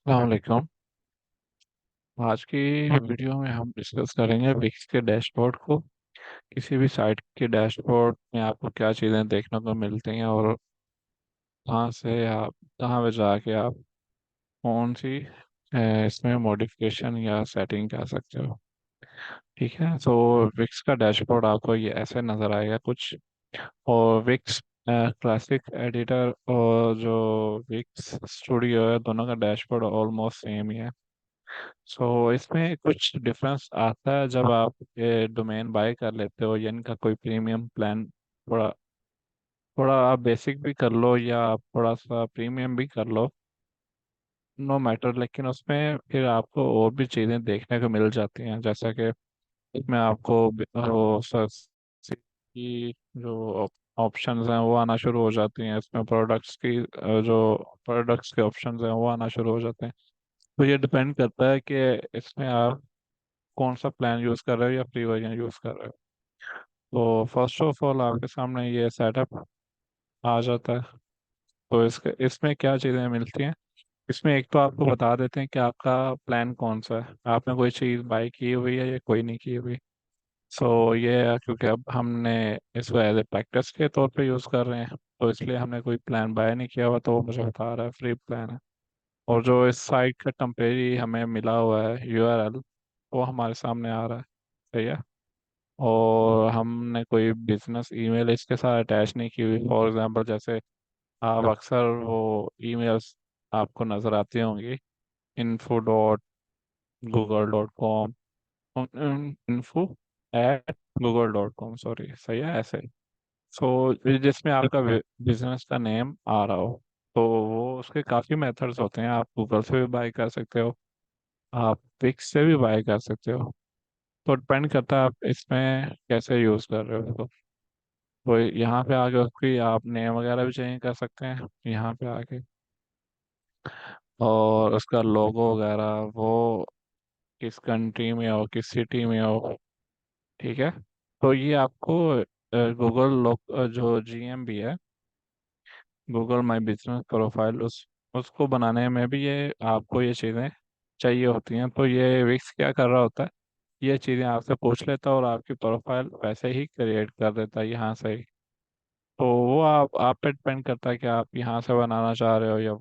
अलैक्म। आज की वीडियो में हम डिस्कस करेंगे विक्स के डैशबोर्ड को। किसी भी साइट के डैशबोर्ड में आपको क्या चीज़ें देखने को मिलती हैं और कहाँ से आप कहाँ पे जाके आप कौन सी इसमें मॉडिफिकेशन या सेटिंग कर सकते हो। ठीक है, तो विक्स का डैशबोर्ड आपको ये ऐसे नज़र आएगा कुछ। और विक्स क्लासिक एडिटर और जो विक्स स्टूडियो है, दोनों का डैशबोर्ड ऑलमोस्ट सेम ही है। सो इसमें कुछ डिफरेंस आता है जब आप ये डोमेन बाय कर लेते हो या इनका कोई प्रीमियम प्लान। थोड़ा थोड़ा आप बेसिक भी कर लो या आप थोड़ा सा प्रीमियम भी कर लो, नो मैटर। लेकिन उसमें फिर आपको और भी चीज़ें देखने को मिल जाती हैं, जैसा कि इसमें आपको वो की जो ऑप्शंस हैं वो आना शुरू हो जाती हैं। इसमें प्रोडक्ट्स की जो प्रोडक्ट्स के ऑप्शंस हैं वो आना शुरू हो जाते हैं। तो ये डिपेंड करता है कि इसमें आप कौन सा प्लान यूज़ कर रहे हो या फ्री वर्जन यूज़ कर रहे हो। तो फर्स्ट ऑफ ऑल आपके सामने ये सेटअप आ जाता है। तो इसके इसमें क्या चीज़ें मिलती हैं। इसमें एक तो आपको बता देते हैं कि आपका प्लान कौन सा है, आपने कोई चीज़ बाई की हुई है या कोई नहीं की हुई। सो ये है, क्योंकि अब हमने इसको एज ए प्रैक्टिस के तौर पे यूज़ कर रहे हैं, तो इसलिए हमने कोई प्लान बाय नहीं किया हुआ, तो वो मुझे बता रहा है फ्री प्लान है। और जो इस साइट का टेम्परेरी हमें मिला हुआ है यूआरएल, वो हमारे सामने आ रहा है। सही है। और हमने कोई बिजनेस ईमेल इसके साथ अटैच नहीं की हुई। फॉर एग्जांपल, जैसे आप अक्सर वो ईमेल्स आपको नज़र आती होंगी, info.google.com, info@google.com, सॉरी, सही है ऐसे। सो जिसमें आपका बिजनेस का नेम आ रहा हो, तो वो उसके काफ़ी मेथड्स होते हैं। आप गूगल से भी बाय कर सकते हो, आप पिक्स से भी बाय कर सकते हो। तो डिपेंड करता है आप इसमें कैसे यूज़ कर रहे हो। तो यहाँ पे आके उसकी आप नेम वगैरह भी चेंज कर सकते हैं यहाँ पे आके। और उसका लोगो वगैरह वो किस कंट्री में हो, किस सिटी में हो। ठीक है। तो ये आपको गूगल जो जीएम भी है, गूगल माई बिजनेस प्रोफाइल, उस उसको बनाने में भी ये आपको ये चीज़ें चाहिए होती हैं। तो ये विक्स क्या कर रहा होता है, ये चीज़ें आपसे पूछ लेता है और आपकी प्रोफाइल वैसे ही क्रिएट कर देता है यहाँ से ही। तो वो आप पे डिपेंड करता है कि आप यहाँ से बनाना चाह रहे हो या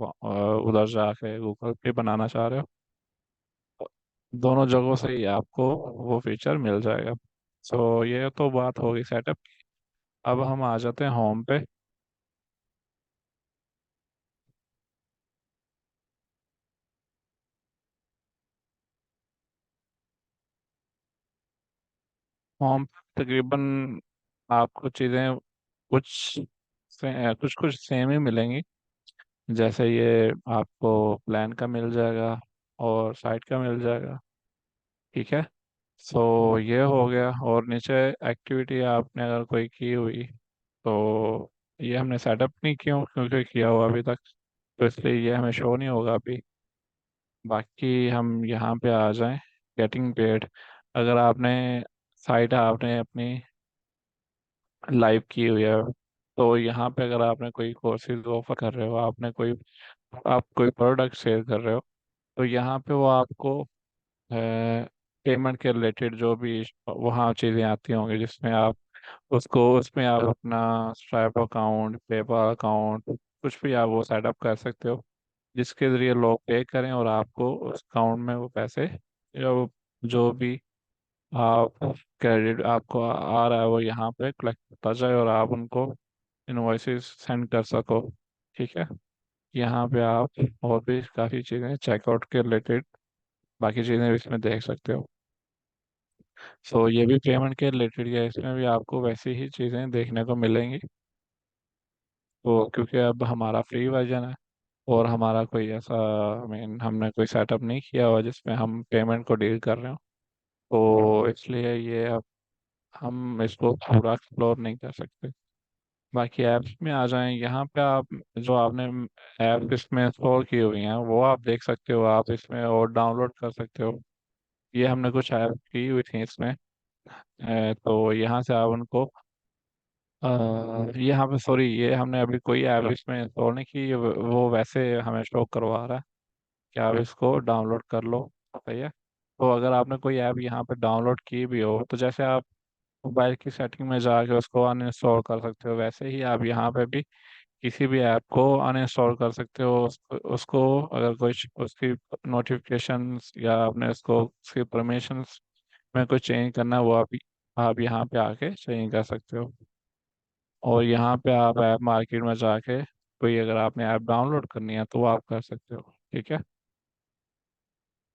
उधर जाके गूगल पे बनाना चाह रहे हो। दोनों जगहों से ही आपको वो फीचर मिल जाएगा। सो ये तो बात होगी सेटअप की। अब हम आ जाते हैं होम पे। होम पे तकरीबन आपको चीज़ें कुछ कुछ कुछ सेम ही मिलेंगी। जैसे ये आपको प्लान का मिल जाएगा और साइट का मिल जाएगा। ठीक है। सो ये हो गया। और नीचे एक्टिविटी आपने अगर कोई की हुई, तो ये हमने सेटअप नहीं किया क्योंकि किया हुआ अभी तक, तो इसलिए ये हमें शो नहीं होगा अभी। बाकी हम यहाँ पे आ जाएं, गेटिंग पेड। अगर आपने साइट आपने अपनी लाइव की हुई है, तो यहाँ पे अगर आपने कोई कोर्सेज ऑफर कर रहे हो, आपने कोई आप कोई प्रोडक्ट सेल कर रहे हो, तो यहाँ पे वो आपको पेमेंट के रिलेटेड जो भी वहाँ चीज़ें आती होंगी, जिसमें आप उसको उसमें आप अपना स्ट्राइप अकाउंट, पेपल अकाउंट, कुछ भी आप वो सेटअप कर सकते हो, जिसके ज़रिए लोग पे करें और आपको उस अकाउंट में वो पैसे जो जो भी आप क्रेडिट आपको आ रहा है वो यहाँ पे कलेक्ट होता जाए और आप उनको इनवॉइसेस सेंड कर सको। ठीक है। यहाँ पे आप और भी काफ़ी चीज़ें चेकआउट के रिलेटेड बाकी चीज़ें भी इसमें देख सकते हो। सो ये भी पेमेंट के रिलेटेड है, इसमें भी आपको वैसी ही चीज़ें देखने को मिलेंगी। तो क्योंकि अब हमारा फ्री वर्जन है और हमारा कोई ऐसा मीन हमने कोई सेटअप नहीं किया हुआ जिसमें हम पेमेंट को डील कर रहे हो, तो इसलिए ये अब हम इसको पूरा एक्सप्लोर नहीं कर सकते। बाकी ऐप्स में आ जाएं, यहाँ पे आप जो आपने ऐप इसमें इंस्टॉल की हुई हैं वो आप देख सकते हो, आप इसमें और डाउनलोड कर सकते हो। ये हमने कुछ ऐप की हुई थी इसमें। तो यहाँ से आप उनको यहाँ पे सॉरी, ये हमने अभी कोई ऐप इसमें इंस्टॉल नहीं की, वो वैसे हमें शो करवा रहा है कि आप इसको डाउनलोड कर लो। सही है। तो अगर आपने कोई ऐप यहाँ पे डाउनलोड की भी हो, तो जैसे आप मोबाइल की सेटिंग में जाके उसको अनइंस्टॉल कर सकते हो, वैसे ही आप यहाँ पे भी किसी भी ऐप को अनइंस्टॉल कर सकते हो। उसको अगर कोई उसकी नोटिफिकेशंस या आपने उसको उसकी परमिशंस में कोई चेंज करना है, वो आप यहाँ पे आके चेंज कर सकते हो। और यहाँ पे आप ऐप मार्केट में जाके कोई अगर आपने ऐप डाउनलोड करनी है तो वो आप कर सकते हो। ठीक है।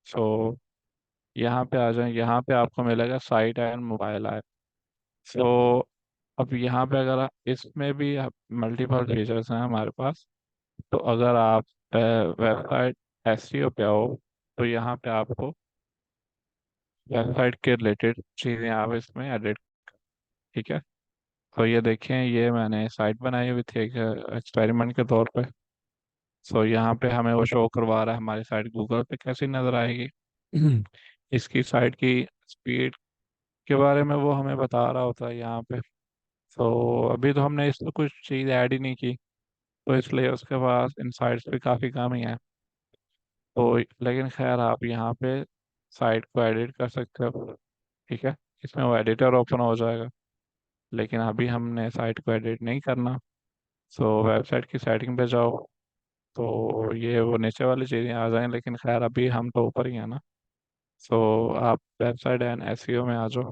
सो यहाँ पे आ जाए, यहाँ पे आपको मिलेगा साइट एंड मोबाइल ऐप। सो अब यहाँ पे अगर इसमें भी मल्टीपल फीचर्स हैं हमारे पास। तो अगर आप वेबसाइट एसईओ पे आओ, तो यहाँ पे आपको वेबसाइट के रिलेटेड चीज़ें आप इसमें एडिट। ठीक है। तो ये देखें, ये मैंने साइट बनाई हुई थी एक एक्सपेरिमेंट के तौर पे। सो यहाँ पे हमें वो शो करवा रहा है हमारी साइट गूगल पे कैसी नज़र आएगी। इसकी साइट की स्पीड के बारे में वो हमें बता रहा होता है यहाँ पे। तो अभी तो हमने इसमें कुछ चीज़ ऐड ही नहीं की, तो इसलिए उसके पास इनसाइट्स भी काफ़ी कम ही है। तो लेकिन खैर, आप यहाँ पे साइट को एडिट कर सकते हो। ठीक है। इसमें वो एडिटर ओपन हो जाएगा, लेकिन अभी हमने साइट को एडिट नहीं करना। सो वेबसाइट की सेटिंग पे जाओ, तो ये वो नीचे वाली चीज़ें आ जाएंगी, लेकिन खैर अभी हम तो ऊपर ही हैं ना। सो आप वेबसाइट एंड एसईओ में आ जाओ।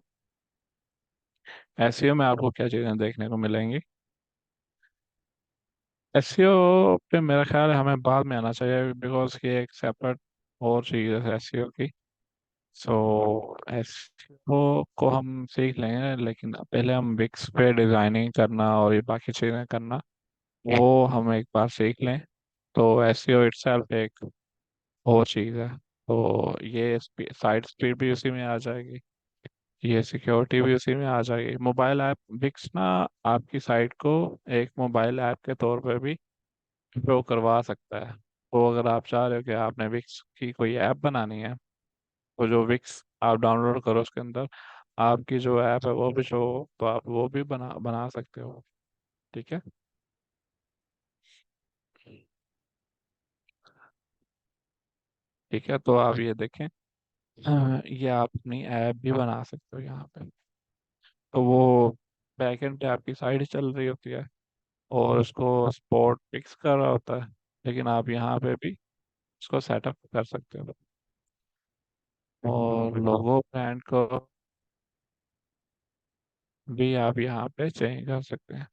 एसईओ में आपको क्या चीज़ें देखने को मिलेंगी? एसईओ पे मेरा ख्याल है हमें बाद में आना चाहिए, बिकॉज ये एक सेपरेट और चीज़ है एसईओ की। सो एसईओ को हम सीख लेंगे, लेकिन पहले हम विक्स पे डिज़ाइनिंग करना और ये बाकी चीज़ें करना, वो हम एक बार सीख लें। तो एसईओ इटसेल्फ एक और चीज़ है। तो ये साइट स्पीड भी उसी में आ जाएगी, ये सिक्योरिटी भी उसी में आ जाएगी। मोबाइल ऐप विक्स ना आपकी साइट को एक मोबाइल ऐप के तौर पे भी ग्रो करवा सकता है। तो अगर आप चाह रहे हो कि आपने विक्स की कोई ऐप बनानी है, तो जो विक्स आप डाउनलोड करो, उसके अंदर आपकी जो ऐप है वो भी शो हो, तो आप वो भी बना बना सकते हो। ठीक है। ठीक है, तो आप ये देखें, ये आप अपनी ऐप भी बना सकते हो यहाँ पे। तो वो बैकएंड पे आपकी साइट चल रही होती है और उसको स्पॉट फिक्स कर रहा होता है, लेकिन आप यहाँ पे भी उसको सेटअप कर सकते हो। और लोगो ब्रांड को भी आप यहाँ पे चेंज कर सकते हैं।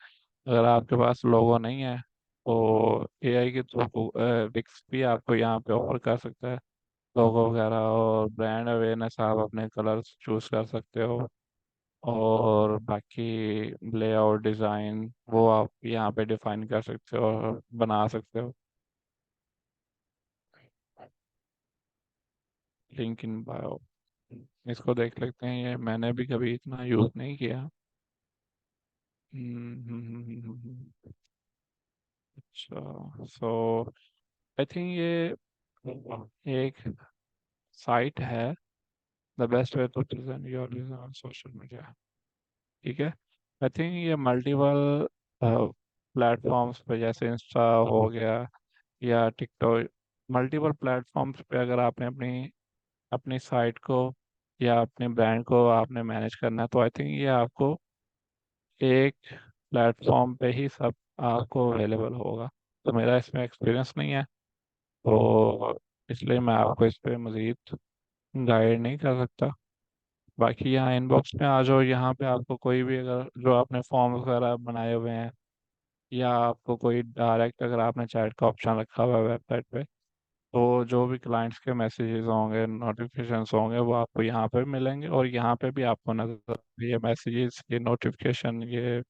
अगर आपके पास लोगो नहीं है, तो एआई के थ्रू विक्स भी आपको यहाँ पे ऑफर कर सकता है लोगो वगैरह। और ब्रांड अवेयरनेस आप अपने कलर्स चूज कर सकते हो। और बाकी लेआउट डिज़ाइन वो आप यहाँ पे डिफाइन कर सकते हो और बना सकते हो। लिंक इन बायो, इसको देख लेते हैं, ये मैंने भी कभी इतना यूज़ नहीं किया। अच्छा। सो आई थिंक ये एक साइट है, the best way to present your design on social media. ठीक है। आई थिंक ये मल्टीपल प्लेटफॉर्म्स पे, जैसे इंस्टा हो गया या टिकटॉक, मल्टीपल प्लेटफॉर्म्स पे अगर आपने अपनी अपनी साइट को या अपने ब्रांड को आपने मैनेज करना है, तो आई थिंक ये आपको एक प्लेटफॉर्म पे ही सब आपको अवेलेबल होगा। तो मेरा इसमें एक्सपीरियंस नहीं है, तो इसलिए मैं आपको इस पे मज़ीद गाइड नहीं कर सकता। बाकी यहाँ इनबॉक्स में आ जाओ, यहाँ पे आपको कोई भी अगर जो आपने फॉर्म वगैरह बनाए हुए हैं, या आपको कोई डायरेक्ट अगर आपने चैट का ऑप्शन रखा हुआ है वेबसाइट पे, तो जो भी क्लाइंट्स के मैसेजेस होंगे, नोटिफिकेशंस होंगे, वो आपको यहाँ पे मिलेंगे। और यहाँ पे भी आपको नजर ये मैसेजेस, ये नोटिफिकेशन, ये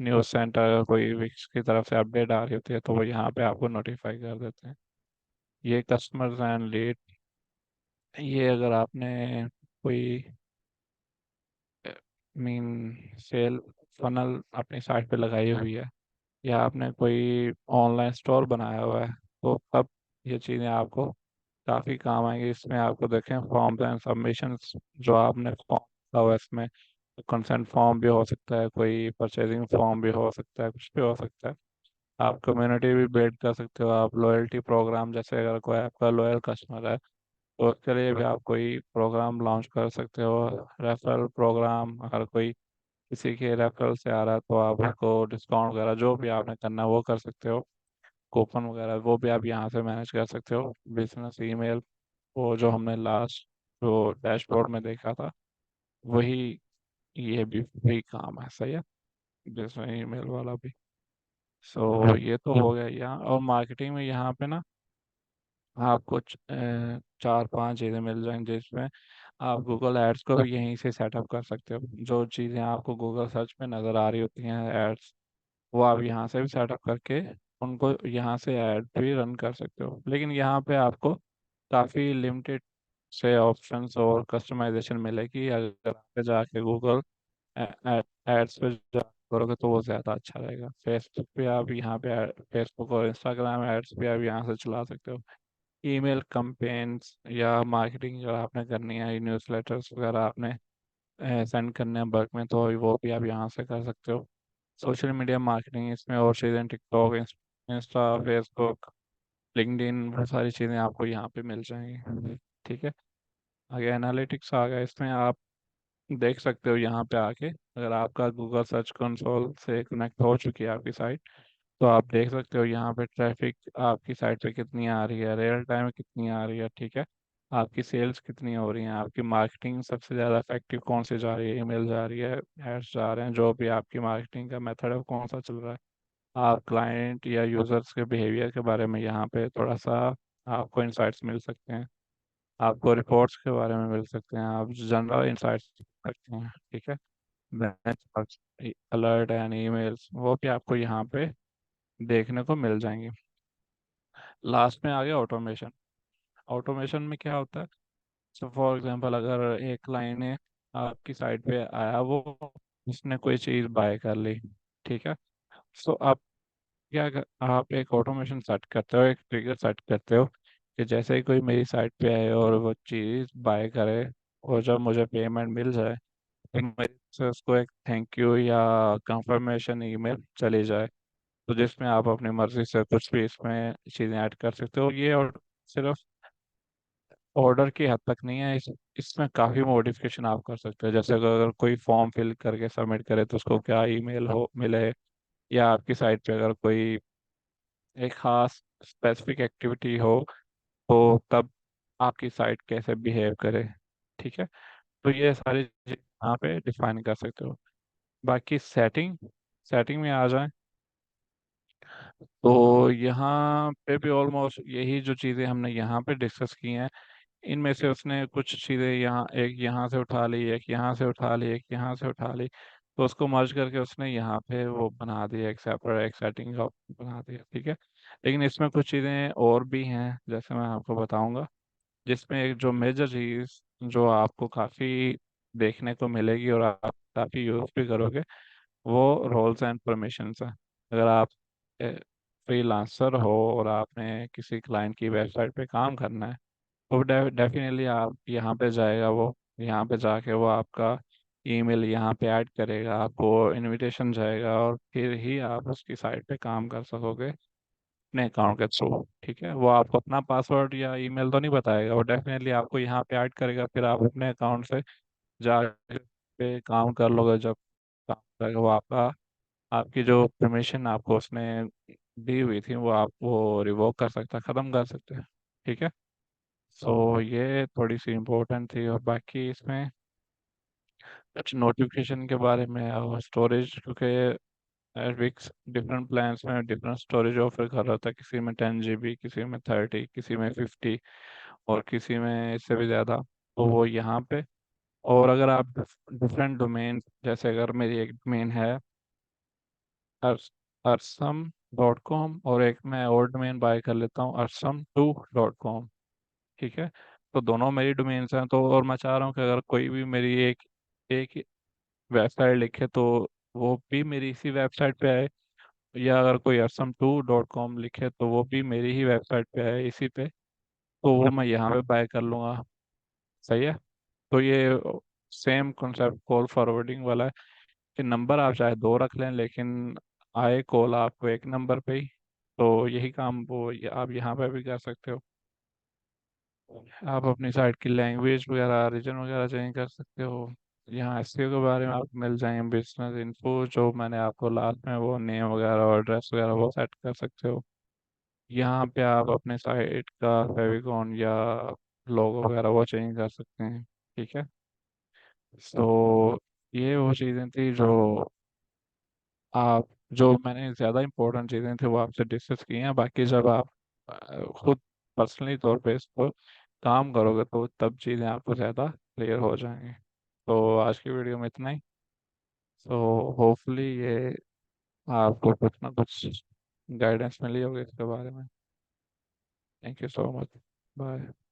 न्यूज़ सेंटर, कोई विक्स की तरफ से अपडेट आ रही होती है, तो वो यहाँ पे आपको नोटिफाई कर देते हैं। ये कस्टमर्स एंड लीड, ये अगर आपने कोई मीन सेल फनल अपनी साइट पे लगाई हुई है, या आपने कोई ऑनलाइन स्टोर बनाया हुआ है, तो तब ये चीज़ें आपको काफ़ी काम आएंगी। इसमें आपको देखें फॉर्म्स एंड सबमिशंस, जो आपने फॉर्म का हुआ है इसमें कंसेंट फॉर्म भी हो सकता है, कोई परचेजिंग फॉर्म भी हो सकता है, कुछ भी हो सकता है। आप कम्युनिटी भी बिल्ड कर सकते हो, आप लॉयल्टी प्रोग्राम, जैसे अगर कोई आपका लॉयल कस्टमर है तो उसके लिए भी आप कोई प्रोग्राम लॉन्च कर सकते हो। रेफरल प्रोग्राम, अगर कोई किसी के रेफरल से आ रहा है तो आप उसको डिस्काउंट वगैरह जो भी आपने करना है वो कर सकते हो। कूपन वगैरह वो भी आप यहाँ से मैनेज कर सकते हो। बिजनेस ईमेल, वो जो हमने लास्ट जो डैशबोर्ड में देखा था, वही ये भी फ्री काम है, सही है, बिजनेस ईमेल वाला भी। सो ये तो हो गया यहाँ। और मार्केटिंग में यहाँ पे ना आपको चार पांच चीज़ें मिल जाएंगी, जिसमें आप गूगल एड्स को भी यहीं से सेटअप कर सकते हो। जो चीज़ें आपको गूगल सर्च में नज़र आ रही होती हैं एड्स, वो आप यहाँ से भी सेटअप करके उनको यहाँ से ऐड भी रन कर सकते हो। लेकिन यहाँ पे आपको काफ़ी लिमिटेड से ऑप्शंस और कस्टमाइजेशन मिलेगी। अगर आप जाके गूगल एड्स पे जा करोगे तो वो ज़्यादा अच्छा रहेगा। फेसबुक पे आप यहाँ पे फेसबुक और इंस्टाग्राम एड्स भी आप यहाँ से चला सकते हो। ईमेल कैंपेन्स या मार्केटिंग अगर आपने करनी है, न्यूज़लेटर्स वगैरह आपने सेंड करने हैं बल्क में, तो वो भी आप यहाँ से कर सकते हो। सोशल मीडिया मार्केटिंग, इसमें और चीज़ें टिकटॉक, इंस्टा, फेसबुक, लिंक्डइन, बहुत सारी चीज़ें आपको यहाँ पे मिल जाएंगी। ठीक है। आगे एनालिटिक्स आ गया, इसमें आप देख सकते हो यहाँ पे आके, अगर आपका गूगल सर्च कंसोल से कनेक्ट हो चुकी है आपकी साइट, तो आप देख सकते हो यहाँ पे ट्रैफिक आपकी साइट पे कितनी आ रही है, रियल टाइम में कितनी आ रही है। ठीक है। आपकी सेल्स कितनी हो रही हैं, आपकी मार्केटिंग सबसे ज़्यादा इफेक्टिव कौन सी जा रही है, ईमेल जा रही है, एड्स जा रहे हैं, जो भी आपकी मार्केटिंग का मेथड है वो कौन सा चल रहा है। आप क्लाइंट या यूजर्स के बिहेवियर के बारे में यहाँ पे थोड़ा सा आपको इंसाइट्स मिल सकते हैं। आपको रिपोर्ट्स के बारे में मिल सकते हैं, आप जनरल इंसाइट्स सकते हैं। ठीक है। बेंचमार्क्स, अलर्ट एंड ईमेल्स, वो भी आपको यहाँ पे देखने को मिल जाएंगे। लास्ट में आ गया ऑटोमेशन। ऑटोमेशन में क्या होता है, सो फॉर एग्जांपल अगर एक लाइन है आपकी साइट पे आया, वो उसने कोई चीज़ बाय कर ली। ठीक है। सो आप आप एक ऑटोमेशन सेट करते हो, एक ट्रिगर सेट करते हो कि जैसे ही कोई मेरी साइट पे आए और वो चीज़ बाय करे, और जब मुझे पेमेंट मिल जाए तो मेरे से उसको एक थैंक यू या कंफर्मेशन ईमेल चली जाए। तो जिसमें आप अपनी मर्जी से कुछ भी इसमें चीज़ें ऐड कर सकते हो। ये और सिर्फ ऑर्डर की हद तक नहीं है, इसमें काफ़ी मॉडिफिकेशन आप कर सकते हो। जैसे अगर कोई फॉर्म फिल करके सबमिट करे तो उसको क्या ईमेल हो मिले, या आपकी साइट पे अगर कोई एक खास स्पेसिफिक एक्टिविटी हो तो तब आपकी साइट कैसे बिहेव करे। ठीक है। तो ये सारी चीज़ें यहाँ पे डिफाइन कर सकते हो। बाकी सेटिंग, सेटिंग में आ जाए तो यहाँ पे भी ऑलमोस्ट यही जो चीज़ें हमने यहाँ पे डिस्कस की हैं, इनमें से उसने कुछ चीज़ें यहाँ, एक यहाँ से उठा ली, एक यहाँ से उठा ली, एक यहाँ से उठा ली, तो उसको मर्ज करके उसने यहाँ पे वो बना दिया, एक सेपरेट एक सेटिंग का बना दिया। ठीक है। लेकिन इसमें कुछ चीज़ें और भी हैं, जैसे मैं आपको बताऊंगा, जिसमें एक जो मेजर चीज़ जो आपको काफ़ी देखने को मिलेगी और आप काफ़ी यूज़ भी करोगे, वो रोल्स एंड परमिशंस है। अगर आप फ्रीलांसर हो और आपने किसी क्लाइंट की वेबसाइट पे काम करना है, तो डेफिनेटली आप यहाँ पे जाएगा, वो यहाँ पे जाके वो आपका ईमेल यहाँ पे ऐड करेगा, आपको इनविटेशन जाएगा, और फिर ही आप उसकी साइट पे काम कर सकोगे अपने अकाउंट के थ्रू। ठीक है। वो आपको अपना पासवर्ड या ईमेल तो नहीं बताएगा, वो डेफिनेटली आपको यहाँ पे ऐड करेगा, फिर आप अपने अकाउंट से जाके पे काम कर लोगे। जब काम करेगा वो आपका, आपकी जो परमिशन आपको उसने दी हुई थी वो आप वो रिवोक कर सकता है, ख़त्म कर सकते हैं। ठीक है। सो ये थोड़ी सी इम्पोर्टेंट थी। और बाकी इसमें कुछ नोटिफिकेशन के बारे में और स्टोरेज, क्योंकि विक्स डिफरेंट प्लान्स में डिफरेंट स्टोरेज ऑफर कर रहा था, किसी में 10 GB, किसी में 30, किसी में 50, और किसी में इससे भी ज़्यादा। तो वो यहाँ पे, और अगर आप डिफरेंट डोमेन, जैसे अगर मेरी एक डोमेन है अरसम.com, और एक मैं और डोमेन बाय कर लेता हूँ arsam2.com। ठीक है। तो दोनों मेरी डोमेन्स हैं, तो और मैं चाह रहा हूँ कि अगर कोई भी मेरी एक एक वेबसाइट लिखे तो वो भी मेरी इसी वेबसाइट पे आए, या अगर कोई arsam2.com लिखे तो वो भी मेरी ही वेबसाइट पे आए इसी पे, तो वो मैं यहाँ पे बाय कर लूँगा। सही है। तो ये सेम कॉन्सेप्ट कॉल फॉरवर्डिंग वाला है कि नंबर आप चाहे दो रख लें, लेकिन आए कॉल आपको एक नंबर पे ही, तो यही काम आप यहाँ पे भी कर सकते हो। आप अपनी साइट की लैंग्वेज वगैरह, रीजन वगैरह चेंज कर सकते हो। यहाँ एसईओ के बारे में आपको मिल जाएंगे बिजनेस इन्फो, जो मैंने आपको लास्ट में वो नेम वगैरह और एड्रेस वगैरह वो सेट कर सकते हो। यहाँ पे आप अपने साइट का फेविकॉन या लोगो वगैरह वो चेंज कर सकते हैं। ठीक है। तो ये वो चीज़ें थी जो आप जो मैंने ज़्यादा इंपॉर्टेंट चीज़ें थी वो आपसे डिस्कस की हैं। बाकी जब आप खुद पर्सनली तौर पे इस पर काम करोगे तो तब चीज़ें आपको ज़्यादा क्लियर हो जाएंगी। तो आज की वीडियो में इतना ही। तो होपफुली ये आपको कुछ ना कुछ गाइडेंस मिली होगी इसके बारे में। Thank you so much. Bye.